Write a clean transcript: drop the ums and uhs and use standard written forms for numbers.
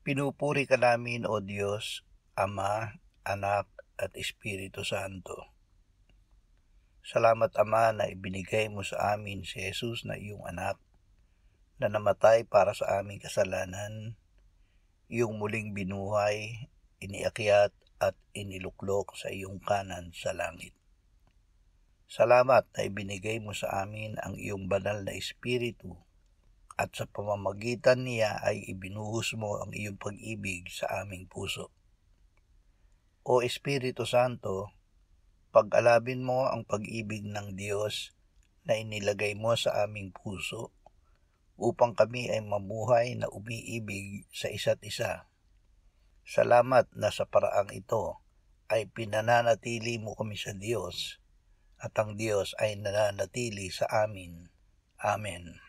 Pinupuri ka namin, O Diyos, Ama, Anak, at Espiritu Santo. Salamat, Ama, na ibinigay mo sa amin si Jesus na iyong anak, na namatay para sa aming kasalanan, iyong muling binuhay, iniakyat at iniluklok sa iyong kanan sa langit. Salamat na ibinigay mo sa amin ang iyong banal na Espiritu, at sa pamamagitan niya ay ibinuhos mo ang iyong pag-ibig sa aming puso. O Espiritu Santo, pag-alabin mo ang pag-ibig ng Diyos na inilagay mo sa aming puso upang kami ay mamuhay na umiibig sa isa't isa. Salamat na sa paraang ito ay pinananatili mo kami sa Diyos at ang Diyos ay nananatili sa amin. Amen.